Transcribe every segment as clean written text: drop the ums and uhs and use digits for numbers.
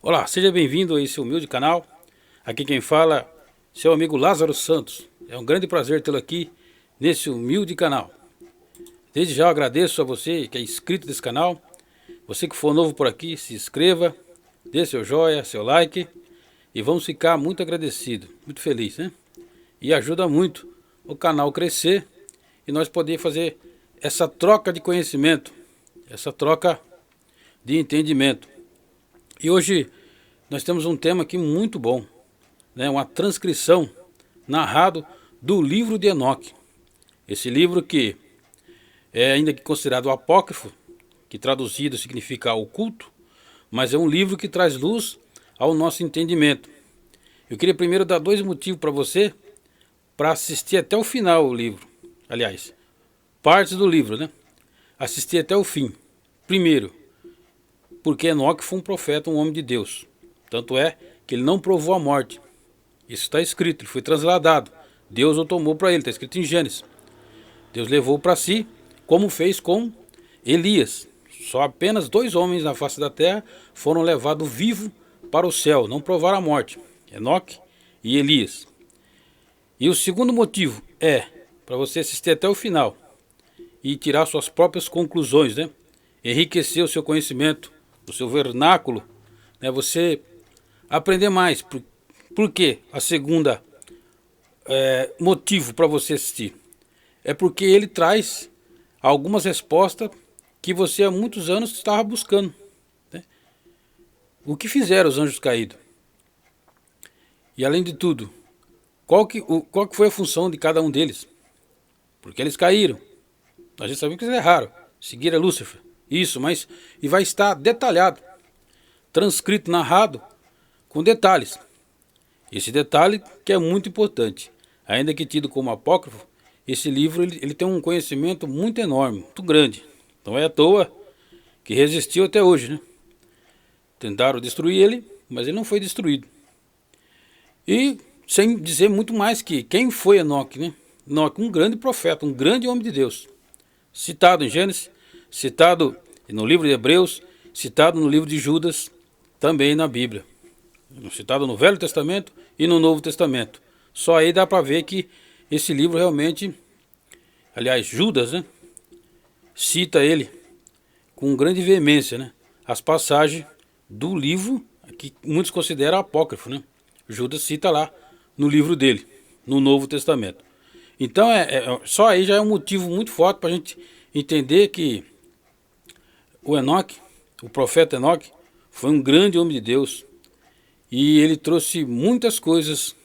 Olá, seja bem-vindo a esse humilde canal. Aqui quem fala é seu amigo Lázaro Santos. É um grande prazer tê-lo aqui nesse humilde canal. Desde já eu agradeço a você que é inscrito nesse canal. Você que for novo por aqui, se inscreva, dê seu joinha, seu like e vamos ficar muito agradecidos, muito felizes, né? E ajuda muito o canal crescer e nós poder fazer essa troca de conhecimento, essa troca de entendimento. E hoje nós temos um tema aqui muito bom, né? Uma transcrição narrado do livro de Enoque. Esse livro que é ainda que considerado apócrifo, que traduzido significa oculto, mas é um livro que traz luz ao nosso entendimento. Eu queria primeiro dar dois motivos para você para assistir até o final o livro. Aliás, partes do livro, né? Assistir até o fim. Primeiro, porque Enoque foi um profeta, um homem de Deus. Tanto é que ele não provou a morte. Isso está escrito, ele foi transladado. Deus o tomou para ele, está escrito em Gênesis. Deus levou para si, como fez com Elias. Só apenas 2 homens na face da terra foram levados vivos para o céu, não provaram a morte. Enoque e Elias. E o segundo motivo é para você assistir até o final e tirar suas próprias conclusões, né? Enriquecer o seu conhecimento, o seu vernáculo, né? Você aprender mais. Por quê? A segunda motivo para você assistir é porque ele traz algumas respostas que você há muitos anos estava buscando, né? O que fizeram os anjos caídos? E além de tudo, qual que foi a função de cada um deles? Porque eles caíram. A gente sabia que eles erraram, seguiram Lúcifer. Isso, mas e vai estar detalhado, transcrito, narrado, com detalhes. Esse detalhe que é muito importante. Ainda que tido como apócrifo, esse livro ele tem um conhecimento muito enorme, muito grande. Não é à toa que resistiu até hoje, né? Tentaram destruir ele, mas ele não foi destruído. E sem dizer muito mais que quem foi Enoque, né? Enoque, um grande profeta, um grande homem de Deus. Citado em Gênesis, citado no livro de Hebreus, citado no livro de Judas, também na Bíblia. Citado no Velho Testamento e no Novo Testamento. Só aí dá para ver que esse livro realmente, aliás, Judas, né, cita ele com grande veemência, né, as passagens do livro que muitos consideram apócrifo, né? Judas cita lá no livro dele, no Novo Testamento. Então, só aí já é um motivo muito forte para a gente entender que o Enoque, o profeta Enoque, foi um grande homem de Deus e ele trouxe muitas coisas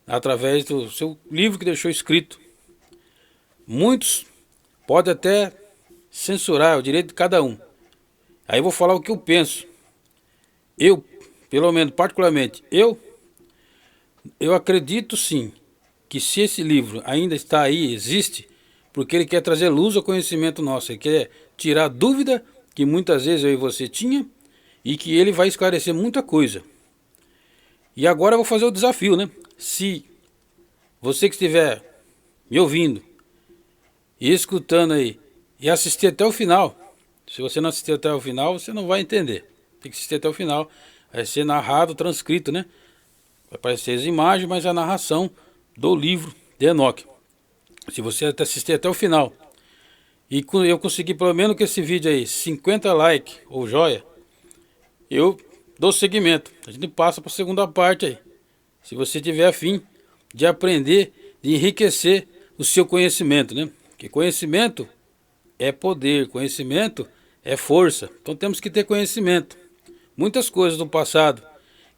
através do seu livro que deixou escrito. Muitos podem até censurar, é o direito de cada um. Aí eu vou falar o que eu penso. Eu, pelo menos particularmente, eu acredito sim que se esse livro ainda está aí, existe, porque ele quer trazer luz ao conhecimento nosso, ele quer tirar a dúvida que muitas vezes eu e você tinha e que ele vai esclarecer muita coisa. E agora eu vou fazer o desafio, né? Se você que estiver me ouvindo e escutando aí e assistir até o final, se você não assistir até o final, você não vai entender. Tem que assistir até o final, vai ser narrado, transcrito, né? Vai aparecer as imagens, mas a narração do livro de Enoque. Se você até assistir até o final e eu conseguir pelo menos com esse vídeo aí 50 likes ou joia, eu dou seguimento. A gente passa para a segunda parte aí. Se você tiver afim de aprender, de enriquecer o seu conhecimento, né? Porque conhecimento é poder, conhecimento é força. Então temos que ter conhecimento. Muitas coisas do passado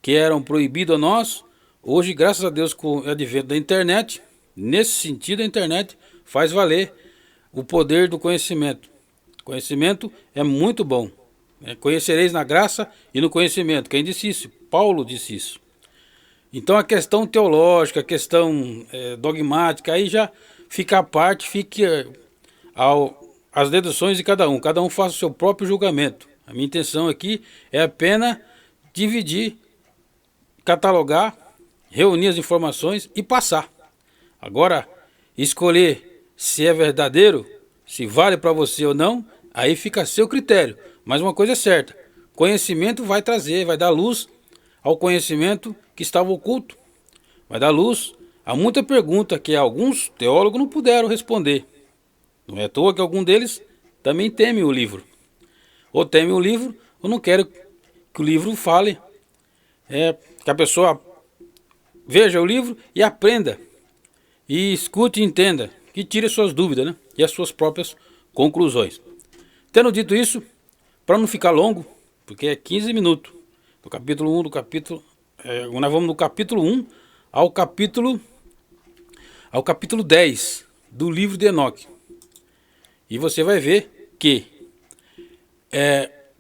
que eram proibidas a nós, hoje, graças a Deus, com o advento da internet, nesse sentido a internet faz valer o poder do conhecimento. Conhecimento é muito bom. Conhecereis na graça e no conhecimento. Quem disse isso? Paulo disse isso. Então a questão teológica, a questão dogmática, aí já fica à parte, fica às deduções de cada um. Cada um faz o seu próprio julgamento. A minha intenção aqui é apenas dividir, catalogar, reunir as informações e passar. Agora, escolher se é verdadeiro, se vale para você ou não, aí fica a seu critério. Mas uma coisa é certa, conhecimento vai trazer, vai dar luz ao conhecimento que estava oculto. Vai dar luz a muita pergunta que alguns teólogos não puderam responder. Não é à toa que algum deles também teme o livro. Ou teme o livro, ou não quer que o livro fale. Que a pessoa veja o livro e aprenda. E escute e entenda. Que tire suas dúvidas, né? E as suas próprias conclusões. Tendo dito isso, para não ficar longo, porque é 15 minutos. Do capítulo 1, nós vamos do capítulo 1 ao capítulo 10 do livro de Enoque. E você vai ver que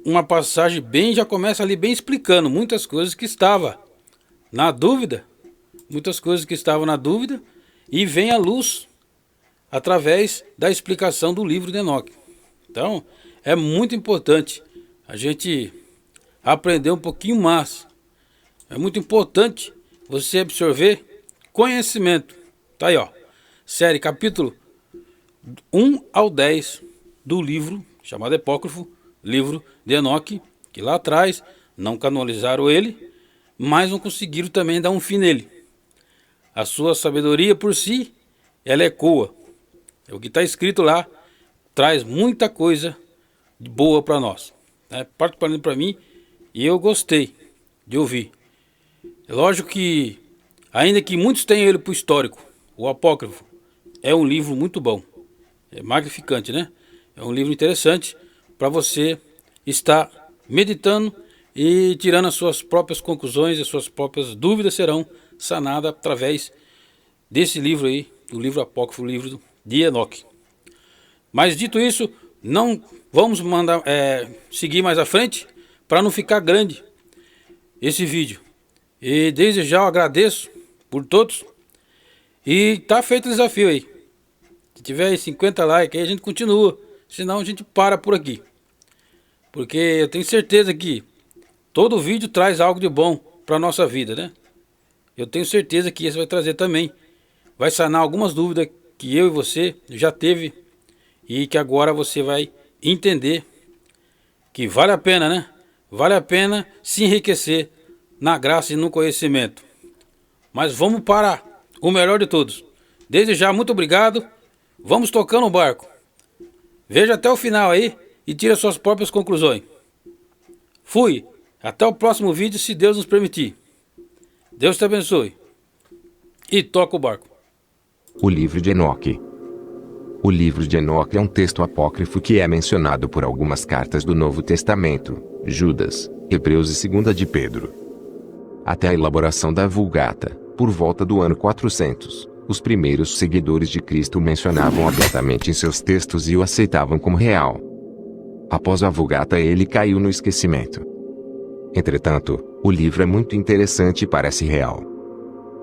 uma passagem já começa ali bem explicando muitas coisas que estava na dúvida, e vem à luz através da explicação do livro de Enoque. Então, é muito importante a gente aprender um pouquinho mais. É muito importante você absorver conhecimento. Tá aí, ó. Série capítulo 1 ao 10 do livro chamado Apócrifo, livro de Enoque, que lá atrás não canonizaram ele, mas não conseguiram também dar um fim nele. A sua sabedoria por si, ela ecoa. O que está escrito lá traz muita coisa boa para nós. Particularmente para mim, e eu gostei de ouvir. É lógico que, ainda que muitos tenham ele para o histórico, o Apócrifo é um livro muito bom. É magnificante, né? É um livro interessante para você estar meditando e tirando as suas próprias conclusões, as suas próprias dúvidas serão sanadas através desse livro aí, do livro Apócrifo, o livro de Enoque. Mas dito isso, não vamos seguir mais à frente para não ficar grande esse vídeo. E desde já eu agradeço por todos. E tá feito o desafio aí. Se tiver 50 likes aí, a gente continua. Senão a gente para por aqui. Porque eu tenho certeza que todo vídeo traz algo de bom para a nossa vida, né? Eu tenho certeza que esse vai trazer também. Vai sanar algumas dúvidas que eu e você já teve. E que agora você vai entender que vale a pena, né? Vale a pena se enriquecer na graça e no conhecimento. Mas vamos para o melhor de todos. Desde já, muito obrigado. Vamos tocando o barco. Veja até o final aí e tire suas próprias conclusões. Fui. Até o próximo vídeo, se Deus nos permitir. Deus te abençoe. E toca o barco. O livro de Enoque. O livro de Enoque é um texto apócrifo que é mencionado por algumas cartas do Novo Testamento, Judas, Hebreus e 2 de Pedro. Até a elaboração da Vulgata, por volta do ano 400, os primeiros seguidores de Cristo o mencionavam abertamente em seus textos e o aceitavam como real. Após a Vulgata ele caiu no esquecimento. Entretanto, o livro é muito interessante e parece real.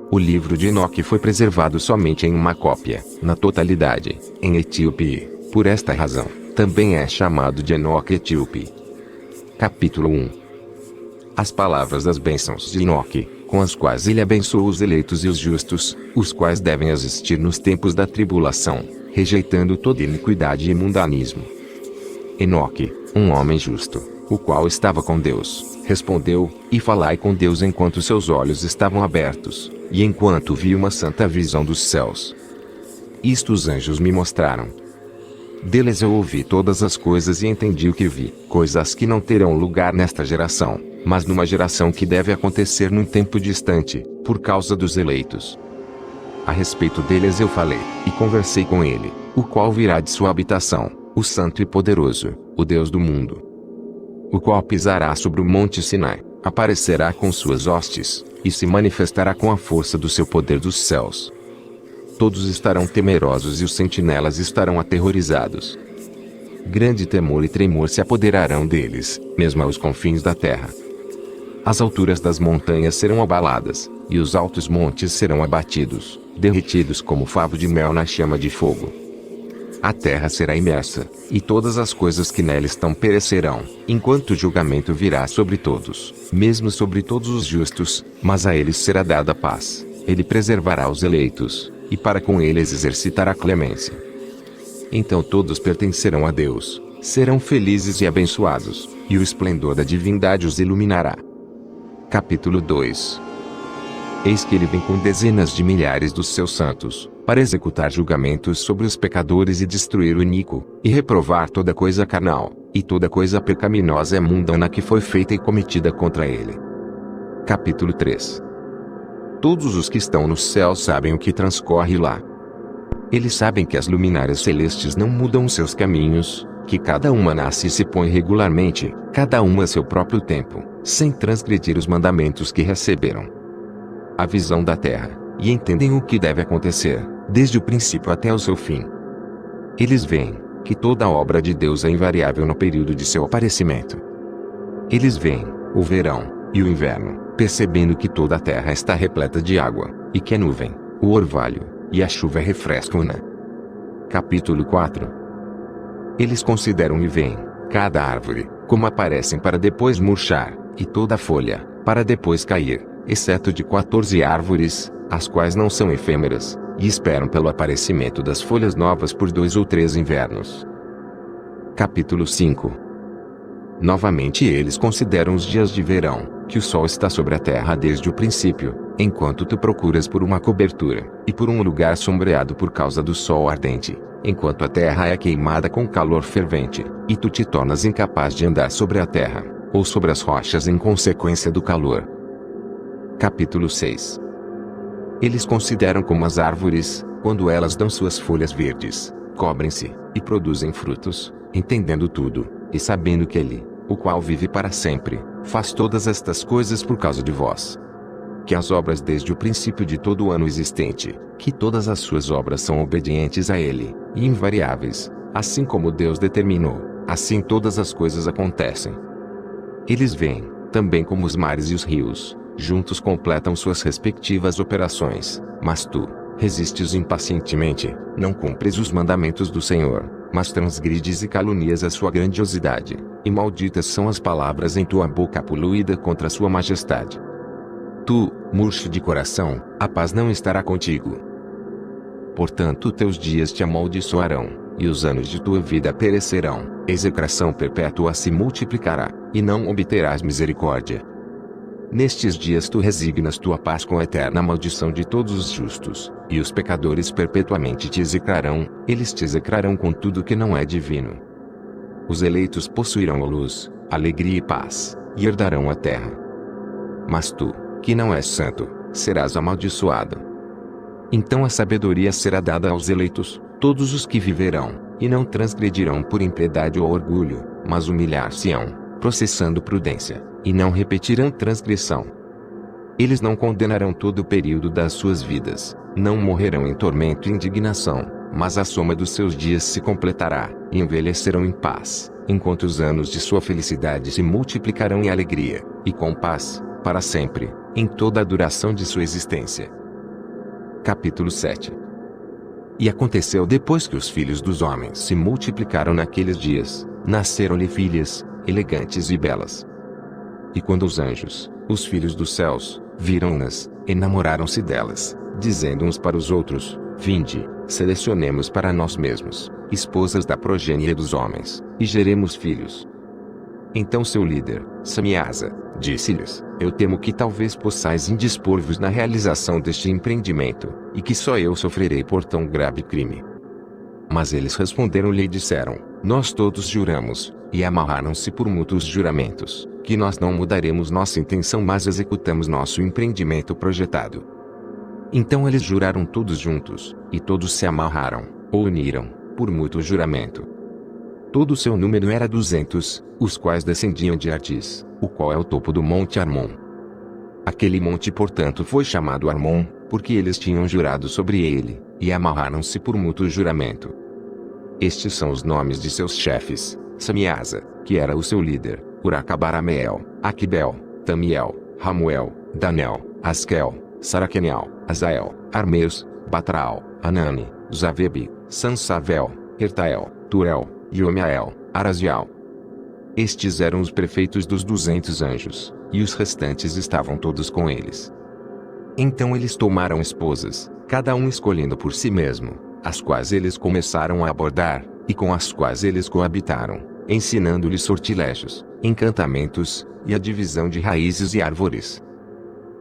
O livro de Enoque foi preservado somente em uma cópia, na totalidade, em Etíope e, por esta razão, também é chamado de Enoque Etíope. Capítulo 1. As palavras das bênçãos de Enoque, com as quais ele abençoou os eleitos e os justos, os quais devem existir nos tempos da tribulação, rejeitando toda iniquidade e mundanismo. Enoque, um homem justo, o qual estava com Deus, respondeu: E falai com Deus enquanto seus olhos estavam abertos, e enquanto vi uma santa visão dos céus. Isto os anjos me mostraram. Deles eu ouvi todas as coisas e entendi o que vi, coisas que não terão lugar nesta geração, mas numa geração que deve acontecer num tempo distante, por causa dos eleitos. A respeito deles eu falei, e conversei com ele, o qual virá de sua habitação, o Santo e Poderoso, o Deus do mundo. O qual pisará sobre o monte Sinai, aparecerá com suas hostes, e se manifestará com a força do seu poder dos céus. Todos estarão temerosos e os sentinelas estarão aterrorizados. Grande temor e tremor se apoderarão deles, mesmo aos confins da terra. As alturas das montanhas serão abaladas, e os altos montes serão abatidos, derretidos como favo de mel na chama de fogo. A terra será imersa, e todas as coisas que nela estão perecerão, enquanto o julgamento virá sobre todos, mesmo sobre todos os justos, mas a eles será dada paz. Ele preservará os eleitos, e para com eles exercitará clemência. Então todos pertencerão a Deus, serão felizes e abençoados, e o esplendor da divindade os iluminará. Capítulo 2. Eis que ele vem com dezenas de milhares dos seus santos, para executar julgamentos sobre os pecadores e destruir o iníquo, e reprovar toda coisa carnal, e toda coisa pecaminosa e mundana que foi feita e cometida contra ele. Capítulo 3. Todos os que estão no céu sabem o que transcorre lá. Eles sabem que as luminárias celestes não mudam os seus caminhos, que cada uma nasce e se põe regularmente, cada uma a seu próprio tempo, sem transgredir os mandamentos que receberam. A visão da terra, e entendem o que deve acontecer, desde o princípio até o seu fim. Eles veem que toda a obra de Deus é invariável no período de seu aparecimento. Eles veem o verão e o inverno, percebendo que toda a terra está repleta de água, e que a nuvem, o orvalho e a chuva refrescam-na. Capítulo 4. Eles consideram e veem cada árvore, como aparecem para depois murchar, e toda folha, para depois cair, exceto de 14 árvores, as quais não são efêmeras, e esperam pelo aparecimento das folhas novas por 2 ou 3 invernos. Capítulo 5. Novamente eles consideram os dias de verão, que o sol está sobre a terra desde o princípio, enquanto tu procuras por uma cobertura, e por um lugar sombreado por causa do sol ardente, enquanto a terra é queimada com calor fervente, e tu te tornas incapaz de andar sobre a terra, ou sobre as rochas em consequência do calor. Capítulo 6. Eles consideram como as árvores, quando elas dão suas folhas verdes, cobrem-se, e produzem frutos, entendendo tudo, e sabendo que Ele, o qual vive para sempre, faz todas estas coisas por causa de vós. Que as obras desde o princípio de todo o ano existente, que todas as suas obras são obedientes a Ele, e invariáveis, assim como Deus determinou, assim todas as coisas acontecem. Eles veem, também como os mares e os rios, juntos completam suas respectivas operações, mas tu, resistes impacientemente, não cumpres os mandamentos do Senhor, mas transgrides e calunias a sua grandiosidade, e malditas são as palavras em tua boca poluída contra a sua majestade. Tu, murcho de coração, a paz não estará contigo. Portanto teus dias te amaldiçoarão, e os anos de tua vida perecerão, execração perpétua se multiplicará, e não obterás misericórdia. Nestes dias tu resignas tua paz com a eterna maldição de todos os justos, e os pecadores perpetuamente te execrarão, eles te execrarão com tudo que não é divino. Os eleitos possuirão a luz, alegria e paz, e herdarão a terra. Mas tu, que não és santo, serás amaldiçoado. Então a sabedoria será dada aos eleitos, todos os que viverão, e não transgredirão por impiedade ou orgulho, mas humilhar-se-ão, processando prudência, e não repetirão transgressão. Eles não condenarão todo o período das suas vidas, não morrerão em tormento e indignação, mas a soma dos seus dias se completará, e envelhecerão em paz, enquanto os anos de sua felicidade se multiplicarão em alegria, e com paz, para sempre, em toda a duração de sua existência. Capítulo 7. E aconteceu depois que os filhos dos homens se multiplicaram naqueles dias, nasceram-lhe filhas, elegantes e belas. E quando os anjos, os filhos dos céus, viram-nas, enamoraram-se delas, dizendo uns para os outros: Vinde, selecionemos para nós mesmos, esposas da progênie dos homens, e geremos filhos. Então seu líder, Samiasa, disse-lhes: Eu temo que talvez possais indispor-vos na realização deste empreendimento, e que só eu sofrerei por tão grave crime. Mas eles responderam-lhe e disseram: Nós todos juramos, e amarraram-se por mútuos juramentos, que nós não mudaremos nossa intenção mas executamos nosso empreendimento projetado. Então eles juraram todos juntos, e todos se amarraram, ou uniram, por mútuo juramento. Todo o seu número era 200, os quais descendiam de Ardis, o qual é o topo do monte Armon. Aquele monte portanto foi chamado Armon, porque eles tinham jurado sobre ele, e amarraram-se por mútuo juramento. Estes são os nomes de seus chefes: Samiasa, que era o seu líder, Uracabarameel, Aquibel, Tamiel, Ramuel, Danel, Askel, Saraquenel, Azael, Armeus, Batral, Anani, Zavebe, Sansavel, Ertael, Turel, Yomiael, Arazial. Estes eram os prefeitos dos 200 anjos, e os restantes estavam todos com eles. Então eles tomaram esposas, cada um escolhendo por si mesmo, as quais eles começaram a abordar, e com as quais eles coabitaram, ensinando-lhes sortilégios, encantamentos, e a divisão de raízes e árvores.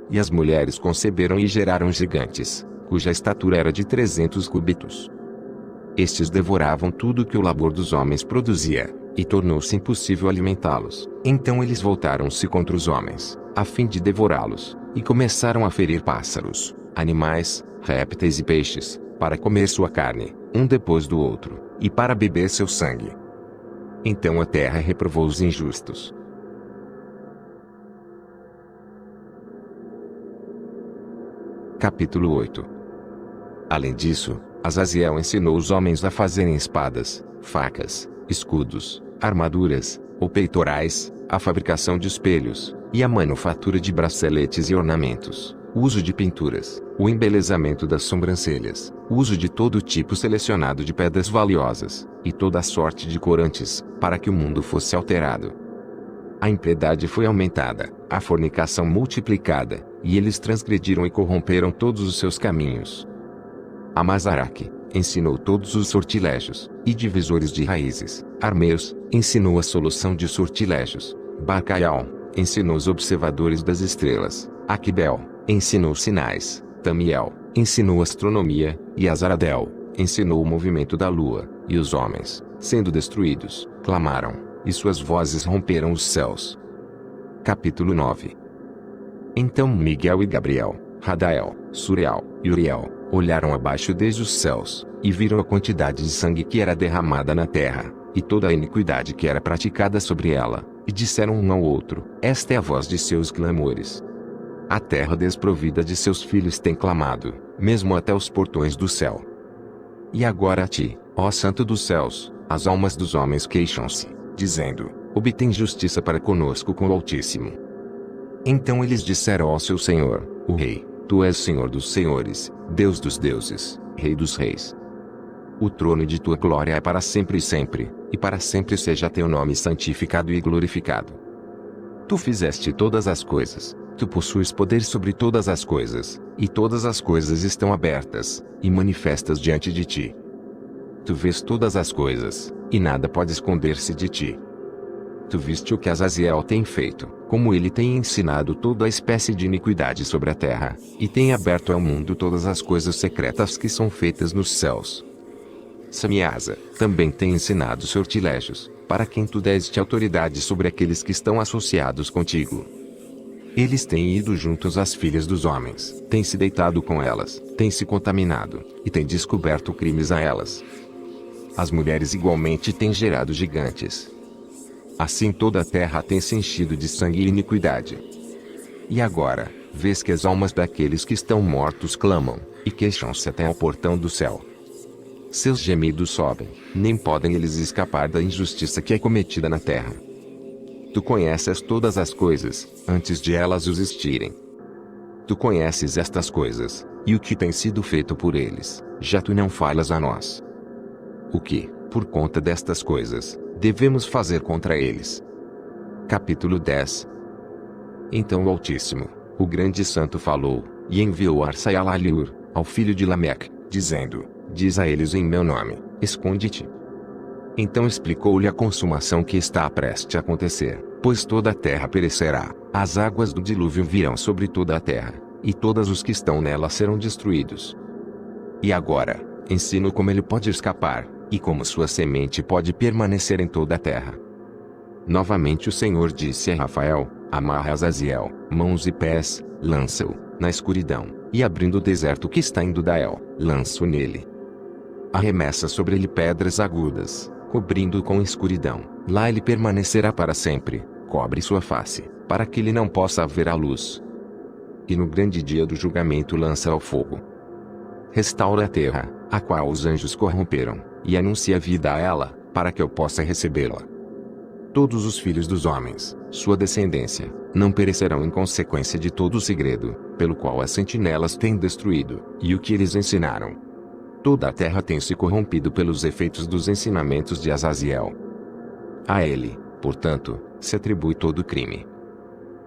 E as mulheres conceberam e geraram gigantes, cuja estatura era de 300 cúbitos. Estes devoravam tudo que o labor dos homens produzia, e tornou-se impossível alimentá-los. Então eles voltaram-se contra os homens, a fim de devorá-los, e começaram a ferir pássaros, animais, répteis e peixes, para comer sua carne, um depois do outro, e para beber seu sangue. Então a terra reprovou os injustos. Capítulo 8. Além disso, Azaziel ensinou os homens a fazerem espadas, facas, escudos, armaduras, ou peitorais, a fabricação de espelhos, e a manufatura de braceletes e ornamentos, o uso de pinturas, o embelezamento das sobrancelhas, o uso de todo tipo selecionado de pedras valiosas, e toda a sorte de corantes, para que o mundo fosse alterado. A impiedade foi aumentada, a fornicação multiplicada, e eles transgrediram e corromperam todos os seus caminhos. Amazaraque ensinou todos os sortilégios, e divisores de raízes. Armeus ensinou a solução de sortilégios. Bacaial ensinou os observadores das estrelas. Aquibel ensinou sinais. Tamiel ensinou astronomia, e Azaradel ensinou o movimento da lua. E os homens, sendo destruídos, clamaram, e suas vozes romperam os céus. Capítulo 9. Então Miguel e Gabriel, Radael, Suriel e Uriel olharam abaixo desde os céus, e viram a quantidade de sangue que era derramada na terra, e toda a iniquidade que era praticada sobre ela, e disseram um ao outro: esta é a voz de seus clamores. A terra desprovida de seus filhos tem clamado, mesmo até os portões do céu. E agora a ti, ó Santo dos céus, as almas dos homens queixam-se, dizendo: obtém justiça para conosco com o Altíssimo. Então eles disseram ao seu Senhor, o Rei: tu és Senhor dos senhores, Deus dos deuses, Rei dos reis. O trono de tua glória é para sempre, e para sempre seja teu nome santificado e glorificado. Tu fizeste todas as coisas, tu possuis poder sobre todas as coisas, e todas as coisas estão abertas, e manifestas diante de ti. Tu vês todas as coisas, e nada pode esconder-se de ti. Tu viste o que Azaziel tem feito, como ele tem ensinado toda a espécie de iniquidade sobre a terra, e tem aberto ao mundo todas as coisas secretas que são feitas nos céus. Samiasa também tem ensinado sortilégios, para quem tu deste autoridade sobre aqueles que estão associados contigo. Eles têm ido juntos às filhas dos homens, têm se deitado com elas, têm se contaminado, e têm descoberto crimes a elas. As mulheres igualmente têm gerado gigantes. Assim toda a terra tem se enchido de sangue e iniquidade. E agora, vês que as almas daqueles que estão mortos clamam, e queixam-se até ao portão do céu. Seus gemidos sobem, nem podem eles escapar da injustiça que é cometida na terra. Tu conheces todas as coisas, antes de elas existirem. Tu conheces estas coisas, e o que tem sido feito por eles, já tu não falas a nós. O que, por conta destas coisas, devemos fazer contra eles? Capítulo 10. Então o Altíssimo, o grande santo falou, e enviou Arsael-Aliur, ao filho de Lameque, dizendo: diz a eles em meu nome, esconde-te. Então explicou-lhe a consumação que está prestes a acontecer, pois toda a terra perecerá, as águas do dilúvio virão sobre toda a terra, e todos os que estão nela serão destruídos. E agora, ensino como ele pode escapar, e como sua semente pode permanecer em toda a terra. Novamente o Senhor disse a Rafael: amarra Azaziel, mãos e pés, lança-o na escuridão, e abrindo o deserto que está em Dudael, lança-o nele. Arremessa sobre ele pedras agudas, cobrindo-o com escuridão, lá ele permanecerá para sempre, cobre sua face, para que ele não possa ver a luz. E no grande dia do julgamento lança ao fogo. Restaura a terra, a qual os anjos corromperam, e anuncia vida a ela, para que eu possa recebê-la. Todos os filhos dos homens, sua descendência, não perecerão em consequência de todo o segredo, pelo qual as sentinelas têm destruído, e o que eles ensinaram. Toda a terra tem se corrompido pelos efeitos dos ensinamentos de Azaziel. A ele, portanto, se atribui todo o crime.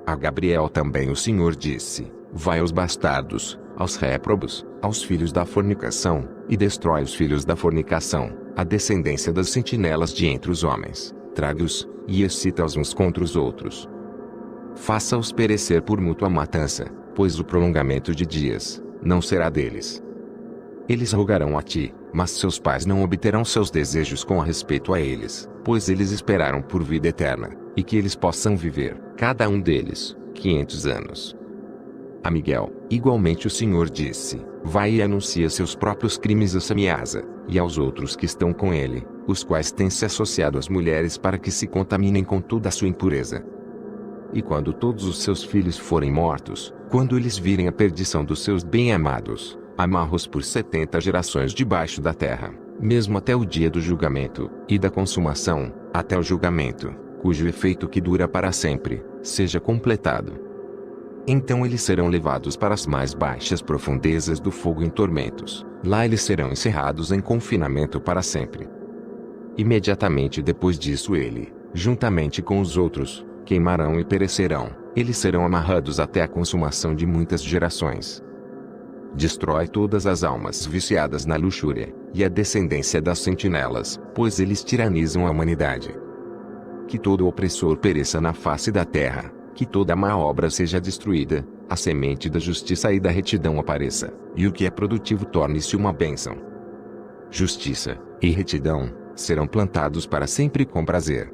A Gabriel também o Senhor disse: vai aos bastardos, aos réprobos, aos filhos da fornicação, e destrói os filhos da fornicação, a descendência das sentinelas de entre os homens, trague-os, e excita-os uns contra os outros. Faça-os perecer por mútua matança, pois o prolongamento de dias não será deles. Eles rogarão a ti, mas seus pais não obterão seus desejos com respeito a eles, pois eles esperaram por vida eterna, e que eles possam viver, cada um deles, 500 anos. A Miguel, igualmente o Senhor disse: vai e anuncia seus próprios crimes a Samiasa, e aos outros que estão com ele, os quais têm se associado às mulheres para que se contaminem com toda a sua impureza. E quando todos os seus filhos forem mortos, quando eles virem a perdição dos seus bem-amados, amarra-os por 70 gerações debaixo da terra, mesmo até o dia do julgamento, e da consumação, até o julgamento, cujo efeito que dura para sempre, seja completado. Então eles serão levados para as mais baixas profundezas do fogo em tormentos, lá eles serão encerrados em confinamento para sempre. Imediatamente depois disso ele, juntamente com os outros, queimarão e perecerão, eles serão amarrados até a consumação de muitas gerações. Destrói todas as almas viciadas na luxúria, e a descendência das sentinelas, pois eles tiranizam a humanidade. Que todo opressor pereça na face da terra, que toda má obra seja destruída, a semente da justiça e da retidão apareça, e o que é produtivo torne-se uma bênção. Justiça e retidão serão plantados para sempre com prazer.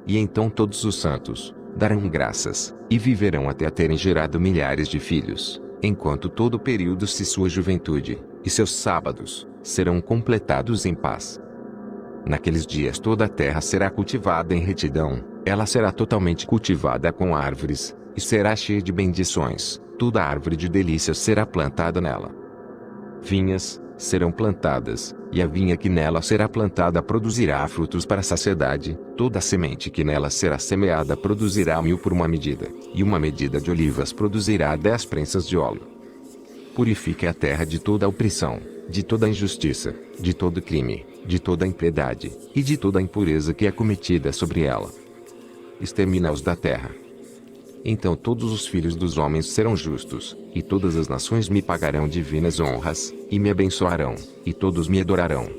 E então todos os santos darão graças, e viverão até terem gerado milhares de filhos, enquanto todo o período de sua juventude, e seus sábados, serão completados em paz. Naqueles dias toda a terra será cultivada em retidão, ela será totalmente cultivada com árvores, e será cheia de bendições, toda árvore de delícias será plantada nela. Vinhas serão plantadas, e a vinha que nela será plantada produzirá frutos para a saciedade, toda a semente que nela será semeada produzirá 1000 por uma medida, e uma medida de olivas produzirá 10 prensas de óleo. Purifique a terra de toda a opressão, de toda a injustiça, de todo crime, de toda a impiedade, e de toda a impureza que é cometida sobre ela. Extermina-os da terra. Então todos os filhos dos homens serão justos, e todas as nações me pagarão divinas honras, e me abençoarão, e todos me adorarão.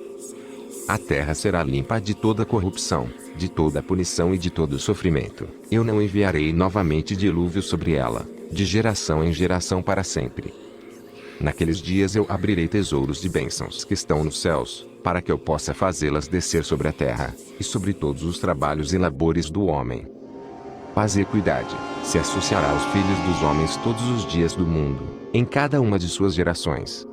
A terra será limpa de toda corrupção, de toda punição e de todo sofrimento. Eu não enviarei novamente dilúvio sobre ela, de geração em geração para sempre. Naqueles dias eu abrirei tesouros de bênçãos que estão nos céus, para que eu possa fazê-las descer sobre a terra, e sobre todos os trabalhos e labores do homem. Paz e equidade se associará aos filhos dos homens todos os dias do mundo, em cada uma de suas gerações.